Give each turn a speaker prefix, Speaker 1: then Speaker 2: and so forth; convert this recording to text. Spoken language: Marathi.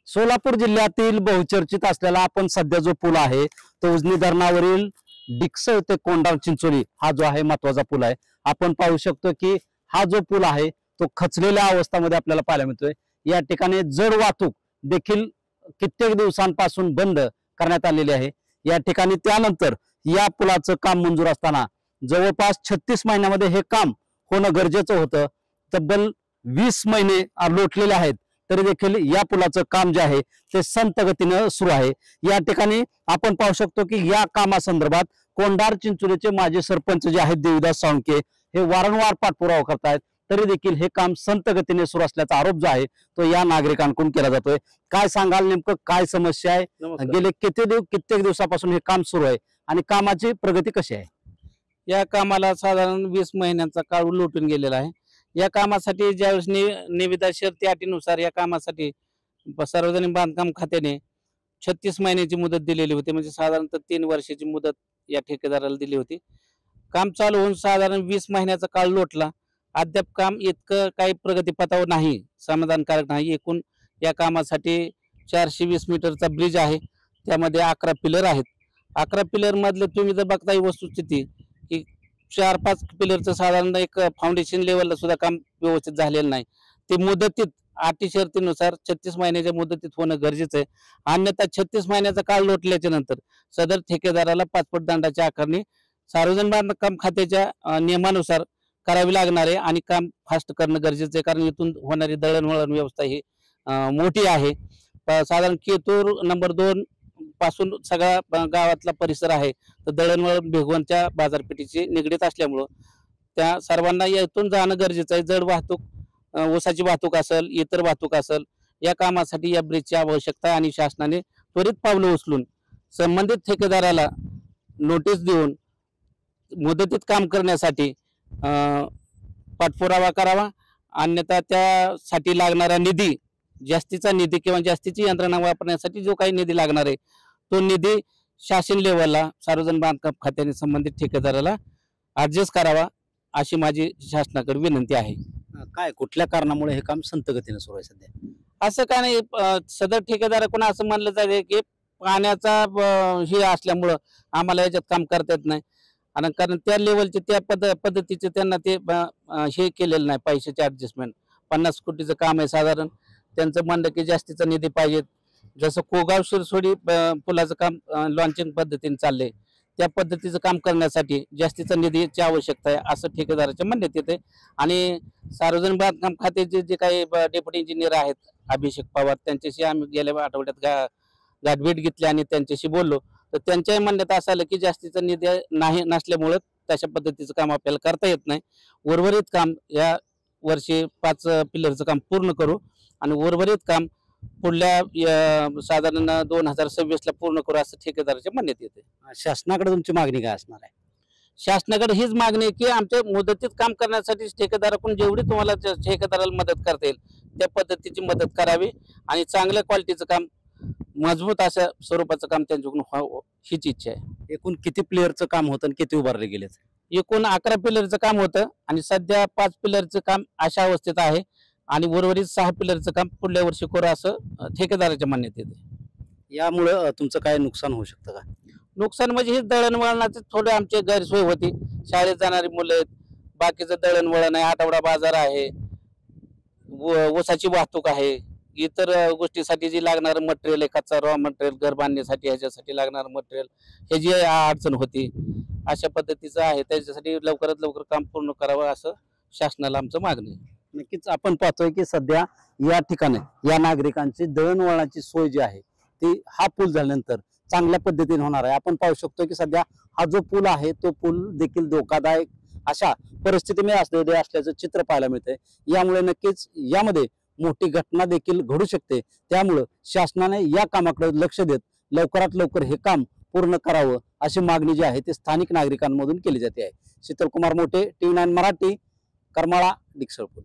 Speaker 1: सोलापूर जिल्ह्यातील बहुचर्चित असलेला आपण सध्या जो पूल आहे तो उजनी धरणावरील डिक्सळ ते कोंढाण चिंचोली हा जो आहे महत्वाचा पूल आहे। आपण पाहू शकतो की हा जो पूल आहे तो खचलेल्या अवस्थेमध्ये आपल्याला पाहायला मिळतोय। या ठिकाणी जड वाहतूक देखील कित्येक दिवसांपासून बंद करण्यात आलेली आहे। या ठिकाणी त्यानंतर या पुलाचं काम मंजूर असताना जवळपास 36 महिन्यामध्ये हे काम होणं गरजेचं होतं। तब्बल 20 महिने लोटलेले आहेत तरी देखील या पुलाचं काम जे आहे ते संत गतीने सुरू आहे। या ठिकाणी आपण पाहू शकतो की या कामासंदर्भात कोंढाण चिंचोलीचे माजी सरपंच जे आहेत देवीदास साळुंखे हे वारंवार पाठपुरावा करतायत, तरी देखील हे काम संत गतीने सुरू असल्याचा आरोप जो आहे तो या नागरिकांकडून केला जातोय। काय सांगाल, नेमकं काय समस्या आहे? गेले कित्येक दिवसापासून हे काम सुरू आहे आणि कामाची प्रगती कशी आहे?
Speaker 2: या कामाला साधारण 20 महिन्यांचा काळ लोटून गेलेला आहे। या कामासाठी ज्यावेळेस निविदा शर्ती अटीनुसार या कामासाठी सार्वजनिक बांधकाम खात्याने 36 महिन्याची मुदत दिलेली होती, म्हणजे साधारणतः 3 वर्षाची मुदत या ठेकेदाराला दिली होती। काम चालू होऊन साधारण 20 महिन्याचा काळ लोटला, अद्याप काम इतकं काही प्रगतीपथावर नाही, समाधानकारक नाही। एकूण या कामासाठी 420 मीटरचा ब्रिज आहे, त्यामध्ये 11 पिलर आहेत। 11 पिलर मधले तुम्ही जर बघता ही वस्तुस्थिती की 4-5 पिलरचं साधारण एक फाउंडेशन लेवलला सुद्धा काम व्यवस्थित झालेलं नाही। ते मुदतीत अटी शर्तीनुसार 36 महिन्याच्या मुदतीत होणं गरजेचं आहे, अन्यथा 36 महिन्याचा काळ लोटल्याच्या नंतर सदर ठेकेदाराला पाचपट दंडाची आकारणी सार्वजनिक बांधकाम खात्याच्या नियमानुसार करावी लागणार आहे आणि काम फास्ट करणं गरजेचं आहे, कारण इथून होणारी दळणवळण व्यवस्था ही मोठी आहे। साधारण केतूर नंबर 2 पासून सगळा गावातला परिसर आहे, तर दळणवळण भिगवणच्या बाजारपेठेची निगडीत असल्यामुळं त्या सर्वांना यातून जाणं गरजेचं आहे। जड वाहतूक, ऊसाची वाहतूक असेल, इतर वाहतूक असेल, या कामासाठी या ब्रिजची आवश्यकता आहे आणि शासनाने त्वरित पावलं उचलून संबंधित ठेकेदाराला नोटीस देऊन मुदतीत काम करण्यासाठी पाठपुरावा करावा, अन्यथा त्यासाठी लागणारा निधी, जास्तीचा निधी किंवा जास्तीची यंत्रणा वापरण्यासाठी जो काही निधी लागणार आहे तो निधी शासन लेवलला सार्वजनिक बांधकाम खात्याने संबंधित ठेकेदाराला ऍडजस्ट करावा, अशी माझी शासनाकडे विनंती आहे।
Speaker 1: काय कुठल्या कारणामुळे हे काम संत गतीने सुरू आहे सध्या?
Speaker 2: असं का नाही, सदर ठेकेदाराकडून असं म्हणलं जाते की पाण्याचा हे असल्यामुळं आम्हाला याच्यात काम करता येत नाही, आणि कारण त्या लेवलचे त्या पद्धतीचे त्यांना ते हे केलेलं नाही, पैशाचे ऍडजस्टमेंट। 50 कोटीचं काम आहे साधारण, त्यांचं म्हणलं की जास्तीचा निधी पाहिजे। जसं कोगाव शिरसोडी पुलाचं काम लॉन्चिंग पद्धतीने चाललंय, त्या पद्धतीचं काम करण्यासाठी जास्तीचा निधीची आवश्यकता आहे असं ठेकेदाराच्या म्हणण्यात येते। आणि सार्वजनिक बांधकाम खात्याचे जे काही डेप्युटी इंजिनियर आहेत अभिषेक पवार, त्यांच्याशी आम्ही गेल्या आठवड्यात गाठभेट घेतली आणि त्यांच्याशी बोललो, तर त्यांच्याही म्हणण्यात असं आलं की जास्तीचा निधी नसल्यामुळं तशा पद्धतीचं काम आपल्याला करता येत नाही। उर्वरित काम या वर्षी 5 पिलरचं काम पूर्ण करू आणि उर्वरित काम पुढल्या साधारण 2026 ला पूर्ण करू असं ठेकेदाराच्या म्हणण्यात येते।
Speaker 1: शासनाकडे तुमची मागणी काय असणार आहे?
Speaker 2: शासनाकडे हीच मागणी आहे की आमच्या मुदतीत काम करण्यासाठी ठेकेदाराकडून जेवढी तुम्हाला ठेकेदाराला मदत करता येईल त्या पद्धतीची मदत करावी आणि चांगल्या क्वालिटीचं काम, मजबूत अशा स्वरूपाचं काम त्यांच्याकडून व्हावं हीच इच्छा आहे।
Speaker 1: एकूण किती प्लेयरचं काम होतं आणि किती उभारले गेले?
Speaker 2: एकूण 11 पिलरचं काम होतं आणि सध्या 5 पिलरचं काम अशा अवस्थेत आहे आणि उर्वरित 6 पिलरचं काम पुढल्या वर्षी करू असं ठेकेदाराच्या म्हणण्यात येते।
Speaker 1: यामुळे तुमचं काय नुकसान होऊ शकतं का?
Speaker 2: नुकसान म्हणजे हे दळणवळणाचे थोडे आमचे गैरसोय होती, शाळेत जाणारी मुलं आहेत, बाकीचं दळणवळण आहे, आठवडा बाजार आहे, ऊसाची वाहतूक आहे, इतर गोष्टीसाठी जी लागणारं मटेरियल आहे, कच्चा रॉ मटेरियल, घर बांधण्यासाठी ह्याच्यासाठी लागणारं मटेरियल, हे जी अडचण होती अशा पद्धतीचं आहे, त्याच्यासाठी लवकरात लवकर काम पूर्ण करावं असं शासनाला आमचं मागणी आहे।
Speaker 1: नक्कीच आपण पाहतोय की सध्या या ठिकाणी या नागरिकांची दळणवळणाची सोय जी आहे ती हा पूल झाल्यानंतर चांगल्या पद्धतीने होणार आहे। आपण पाहू शकतो की सध्या हा जो पूल आहे तो पूल देखील धोकादायक अशा परिस्थितीमध्ये असल्याचं चित्र पाहायला मिळतंय। यामुळे नक्कीच यामध्ये मोठी घटना देखील घडू शकते, त्यामुळे शासनाने या कामाकडे लक्ष देत लवकरात लवकर हे काम पूर्ण करावं अशी मागणी जी आहे ती स्थानिक नागरिकांमधून केली जाते आहे। शीतल कुमार मोठे, TV9 मराठी, करमाळा, डिक्सळ पूल।